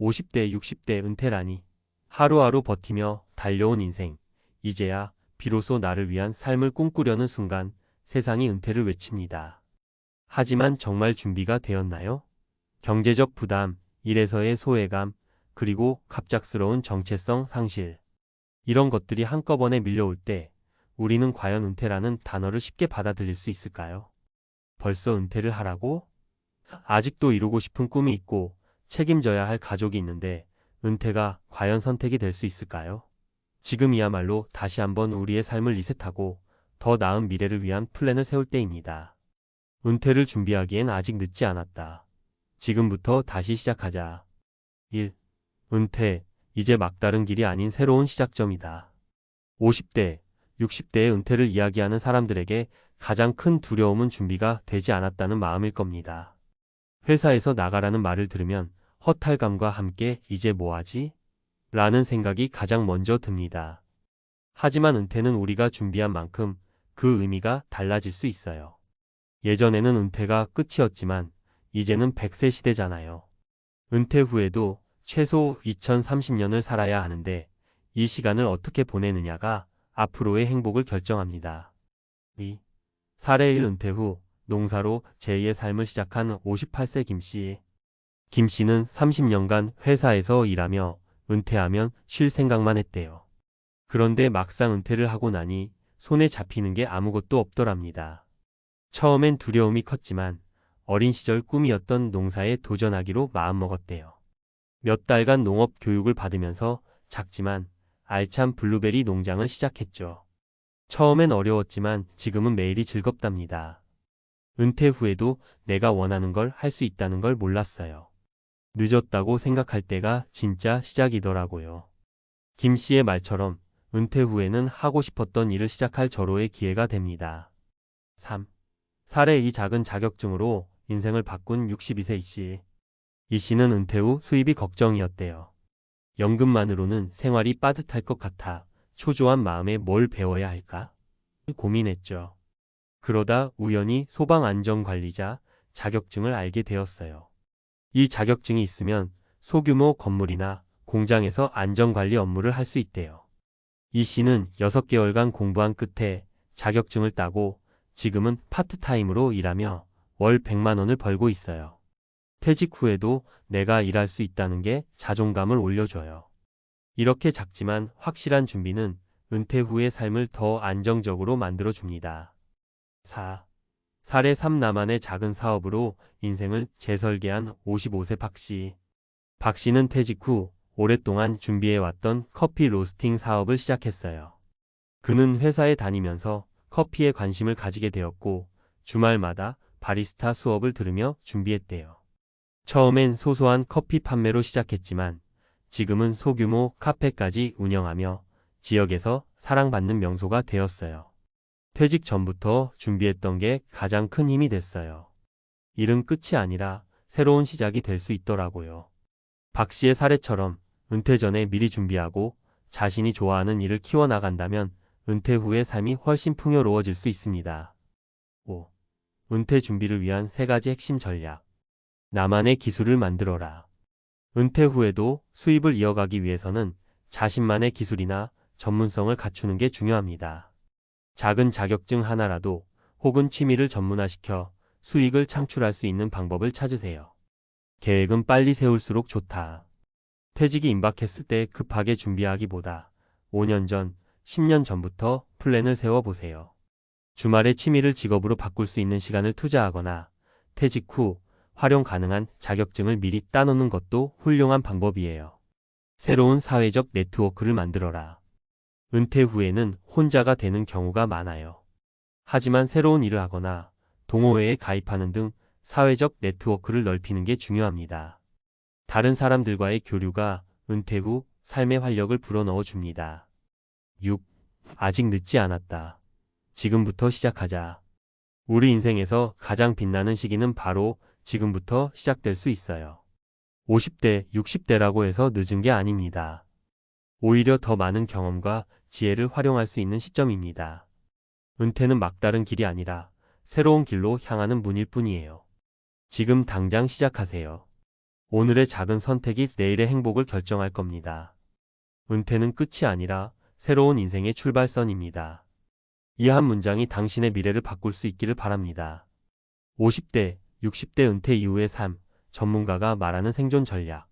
50대, 60대 은퇴라니. 하루하루 버티며 달려온 인생. 이제야 비로소 나를 위한 삶을 꿈꾸려는 순간 세상이 은퇴를 외칩니다. 하지만 정말 준비가 되었나요? 경제적 부담, 일에서의 소외감, 그리고 갑작스러운 정체성 상실. 이런 것들이 한꺼번에 밀려올 때 우리는 과연 은퇴라는 단어를 쉽게 받아들일 수 있을까요? 벌써 은퇴를 하라고? 아직도 이루고 싶은 꿈이 있고 책임져야 할 가족이 있는데 은퇴가 과연 선택이 될 수 있을까요? 지금이야말로 다시 한번 우리의 삶을 리셋하고 더 나은 미래를 위한 플랜을 세울 때입니다. 은퇴를 준비하기엔 아직 늦지 않았다. 지금부터 다시 시작하자. 1. 은퇴, 이제 막다른 길이 아닌 새로운 시작점이다. 50대, 60대의 은퇴를 이야기하는 사람들에게 가장 큰 두려움은 준비가 되지 않았다는 마음일 겁니다. 회사에서 나가라는 말을 들으면 허탈감과 함께 이제 뭐하지? 라는 생각이 가장 먼저 듭니다. 하지만 은퇴는 우리가 준비한 만큼 그 의미가 달라질 수 있어요. 예전에는 은퇴가 끝이었지만 이제는 100세 시대잖아요. 은퇴 후에도 최소 2030년을 살아야 하는데 이 시간을 어떻게 보내느냐가 앞으로의 행복을 결정합니다. 2. 사례 1 은퇴 후 농사로 제2의 삶을 시작한 58세 김씨. 김씨는 30년간 회사에서 일하며 은퇴하면 쉴 생각만 했대요. 그런데 막상 은퇴를 하고 나니 손에 잡히는 게 아무것도 없더랍니다. 처음엔 두려움이 컸지만 어린 시절 꿈이었던 농사에 도전하기로 마음먹었대요. 몇 달간 농업 교육을 받으면서 작지만 알찬 블루베리 농장을 시작했죠. 처음엔 어려웠지만 지금은 매일이 즐겁답니다. 은퇴 후에도 내가 원하는 걸 할 수 있다는 걸 몰랐어요. 늦었다고 생각할 때가 진짜 시작이더라고요. 김 씨의 말처럼 은퇴 후에는 하고 싶었던 일을 시작할 절호의 기회가 됩니다. 3. 사례 2 작은 자격증으로 인생을 바꾼 62세 이 씨. 이 씨는 은퇴 후 수입이 걱정이었대요. 연금만으로는 생활이 빠듯할 것 같아 초조한 마음에 뭘 배워야 할까? 고민했죠. 그러다 우연히 소방안전관리자 자격증을 알게 되었어요. 이 자격증이 있으면 소규모 건물이나 공장에서 안전관리 업무를 할 수 있대요. 이 씨는 6개월간 공부한 끝에 자격증을 따고 지금은 파트타임으로 일하며 월 100만 원을 벌고 있어요. 퇴직 후에도 내가 일할 수 있다는 게 자존감을 올려줘요. 이렇게 작지만 확실한 준비는 은퇴 후의 삶을 더 안정적으로 만들어줍니다. 4. 사례 3 나만의 작은 사업으로 인생을 재설계한 55세 박 씨. 박 씨는 퇴직 후 오랫동안 준비해왔던 커피 로스팅 사업을 시작했어요. 그는 회사에 다니면서 커피에 관심을 가지게 되었고 주말마다 바리스타 수업을 들으며 준비했대요. 처음엔 소소한 커피 판매로 시작했지만 지금은 소규모 카페까지 운영하며 지역에서 사랑받는 명소가 되었어요. 퇴직 전부터 준비했던 게 가장 큰 힘이 됐어요. 일은 끝이 아니라 새로운 시작이 될 수 있더라고요. 박 씨의 사례처럼 은퇴 전에 미리 준비하고 자신이 좋아하는 일을 키워나간다면 은퇴 후의 삶이 훨씬 풍요로워질 수 있습니다. 5. 은퇴 준비를 위한 3가지 핵심 전략. 나만의 기술을 만들어라. 은퇴 후에도 수입을 이어가기 위해서는 자신만의 기술이나 전문성을 갖추는 게 중요합니다. 작은 자격증 하나라도 혹은 취미를 전문화시켜 수익을 창출할 수 있는 방법을 찾으세요. 계획은 빨리 세울수록 좋다. 퇴직이 임박했을 때 급하게 준비하기보다 5년 전, 10년 전부터 플랜을 세워보세요. 주말에 취미를 직업으로 바꿀 수 있는 시간을 투자하거나 퇴직 후 활용 가능한 자격증을 미리 따놓는 것도 훌륭한 방법이에요. 새로운 사회적 네트워크를 만들어라. 은퇴 후에는 혼자가 되는 경우가 많아요. 하지만 새로운 일을 하거나 동호회에 가입하는 등 사회적 네트워크를 넓히는 게 중요합니다. 다른 사람들과의 교류가 은퇴 후 삶의 활력을 불어넣어 줍니다. 6. 아직 늦지 않았다. 지금부터 시작하자. 우리 인생에서 가장 빛나는 시기는 바로 지금부터 시작될 수 있어요. 50대, 60대라고 해서 늦은 게 아닙니다. 오히려 더 많은 경험과 지혜를 활용할 수 있는 시점입니다. 은퇴는 막다른 길이 아니라 새로운 길로 향하는 문일 뿐이에요. 지금 당장 시작하세요. 오늘의 작은 선택이 내일의 행복을 결정할 겁니다. 은퇴는 끝이 아니라 새로운 인생의 출발선입니다. 이 한 문장이 당신의 미래를 바꿀 수 있기를 바랍니다. 50대, 60대 은퇴 이후의 삶, 전문가가 말하는 생존 전략.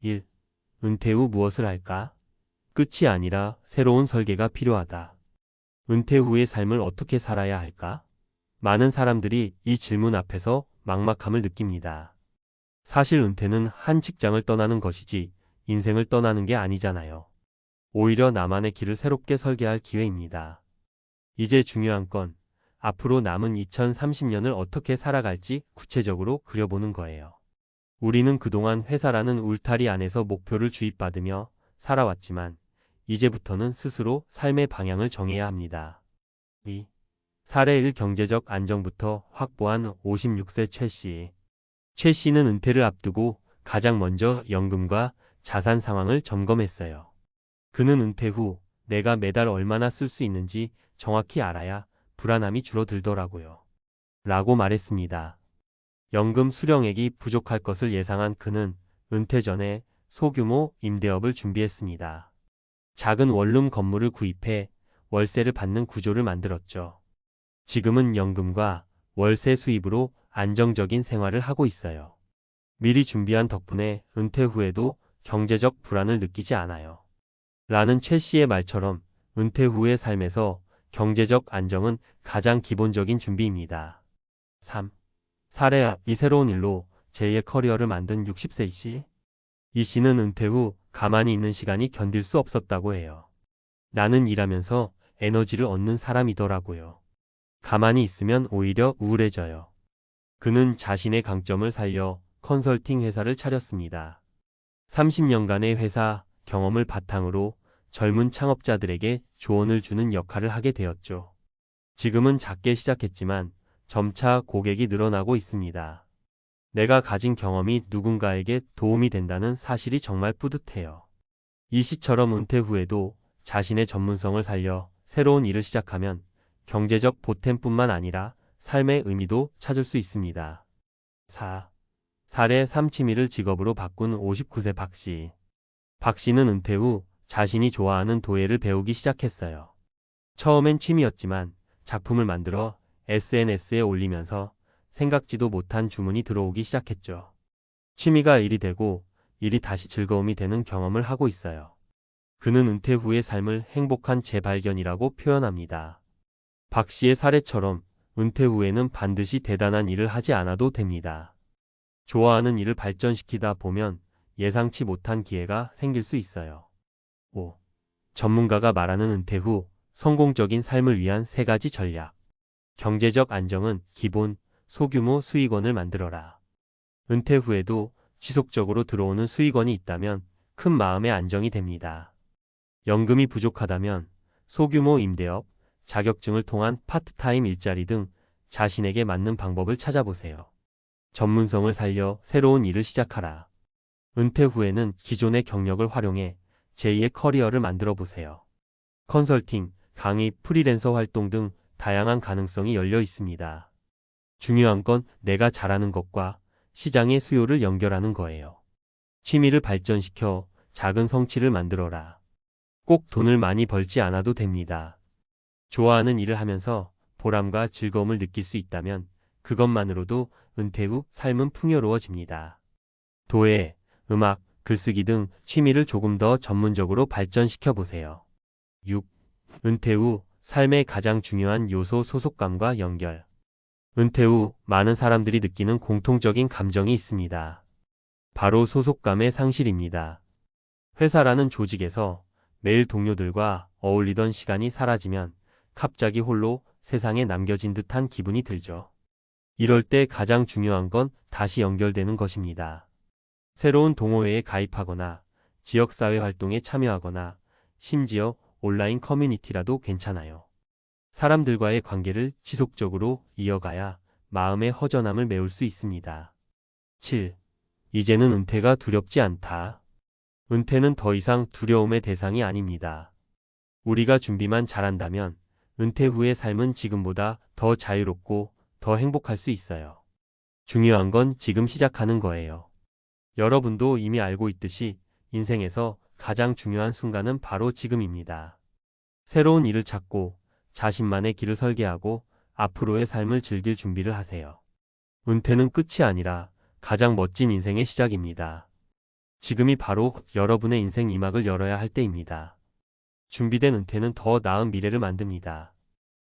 1. 은퇴 후 무엇을 할까? 끝이 아니라 새로운 설계가 필요하다. 은퇴 후의 삶을 어떻게 살아야 할까? 많은 사람들이 이 질문 앞에서 막막함을 느낍니다. 사실 은퇴는 한 직장을 떠나는 것이지 인생을 떠나는 게 아니잖아요. 오히려 나만의 길을 새롭게 설계할 기회입니다. 이제 중요한 건 앞으로 남은 2030년을 어떻게 살아갈지 구체적으로 그려보는 거예요. 우리는 그동안 회사라는 울타리 안에서 목표를 주입받으며 살아왔지만 이제부터는 스스로 삶의 방향을 정해야 합니다. 2. 사례 1. 경제적 안정부터 확보한 56세 최 씨. 최 씨는 은퇴를 앞두고 가장 먼저 연금과 자산 상황을 점검했어요. 그는 은퇴 후 내가 매달 얼마나 쓸 수 있는지 정확히 알아야 불안함이 줄어들더라고요. 라고 말했습니다. 연금 수령액이 부족할 것을 예상한 그는 은퇴 전에 소규모 임대업을 준비했습니다. 작은 원룸 건물을 구입해 월세를 받는 구조를 만들었죠. 지금은 연금과 월세 수입으로 안정적인 생활을 하고 있어요. 미리 준비한 덕분에 은퇴 후에도 경제적 불안을 느끼지 않아요. 라는 최 씨의 말처럼 은퇴 후의 삶에서 경제적 안정은 가장 기본적인 준비입니다. 3. 사례 이 새로운 일로 제2의 커리어를 만든 60세 씨. 이 씨는 은퇴 후 가만히 있는 시간이 견딜 수 없었다고 해요. 나는 일하면서 에너지를 얻는 사람이더라고요. 가만히 있으면 오히려 우울해져요. 그는 자신의 강점을 살려 컨설팅 회사를 차렸습니다. 30년간의 회사 경험을 바탕으로 젊은 창업자들에게 조언을 주는 역할을 하게 되었죠. 지금은 작게 시작했지만 점차 고객이 늘어나고 있습니다. 내가 가진 경험이 누군가에게 도움이 된다는 사실이 정말 뿌듯해요. 이 씨처럼 은퇴 후에도 자신의 전문성을 살려 새로운 일을 시작하면 경제적 보탬뿐만 아니라 삶의 의미도 찾을 수 있습니다. 4. 사례 3. 취미를 직업으로 바꾼 59세 박 씨. 박 씨는 은퇴 후 자신이 좋아하는 도예를 배우기 시작했어요. 처음엔 취미였지만 작품을 만들어 SNS에 올리면서 생각지도 못한 주문이 들어오기 시작했죠. 취미가 일이 되고 일이 다시 즐거움이 되는 경험을 하고 있어요. 그는 은퇴 후의 삶을 행복한 재발견이라고 표현합니다. 박 씨의 사례처럼 은퇴 후에는 반드시 대단한 일을 하지 않아도 됩니다. 좋아하는 일을 발전시키다 보면 예상치 못한 기회가 생길 수 있어요. 5. 전문가가 말하는 은퇴 후 성공적인 삶을 위한 3가지 전략. 경제적 안정은 기본, 소규모 수익원을 만들어라. 은퇴 후에도 지속적으로 들어오는 수익원이 있다면 큰 마음의 안정이 됩니다. 연금이 부족하다면 소규모 임대업, 자격증을 통한 파트타임 일자리 등 자신에게 맞는 방법을 찾아보세요. 전문성을 살려 새로운 일을 시작하라. 은퇴 후에는 기존의 경력을 활용해 제2의 커리어를 만들어 보세요. 컨설팅, 강의, 프리랜서 활동 등 다양한 가능성이 열려 있습니다. 중요한 건 내가 잘하는 것과 시장의 수요를 연결하는 거예요. 취미를 발전시켜 작은 성취를 만들어라. 꼭 돈을 많이 벌지 않아도 됩니다. 좋아하는 일을 하면서 보람과 즐거움을 느낄 수 있다면 그것만으로도 은퇴 후 삶은 풍요로워집니다. 도예, 음악, 글쓰기 등 취미를 조금 더 전문적으로 발전시켜 보세요. 6. 은퇴 후 삶의 가장 중요한 요소 소속감과 연결. 은퇴 후 많은 사람들이 느끼는 공통적인 감정이 있습니다. 바로 소속감의 상실입니다. 회사라는 조직에서 매일 동료들과 어울리던 시간이 사라지면 갑자기 홀로 세상에 남겨진 듯한 기분이 들죠. 이럴 때 가장 중요한 건 다시 연결되는 것입니다. 새로운 동호회에 가입하거나 지역사회 활동에 참여하거나 심지어 온라인 커뮤니티라도 괜찮아요. 사람들과의 관계를 지속적으로 이어가야 마음의 허전함을 메울 수 있습니다. 7. 이제는 은퇴가 두렵지 않다. 은퇴는 더 이상 두려움의 대상이 아닙니다. 우리가 준비만 잘한다면 은퇴 후의 삶은 지금보다 더 자유롭고 더 행복할 수 있어요. 중요한 건 지금 시작하는 거예요. 여러분도 이미 알고 있듯이 인생에서 가장 중요한 순간은 바로 지금입니다. 새로운 일을 찾고 자신만의 길을 설계하고 앞으로의 삶을 즐길 준비를 하세요. 은퇴는 끝이 아니라 가장 멋진 인생의 시작입니다. 지금이 바로 여러분의 인생 2막을 열어야 할 때입니다. 준비된 은퇴는 더 나은 미래를 만듭니다.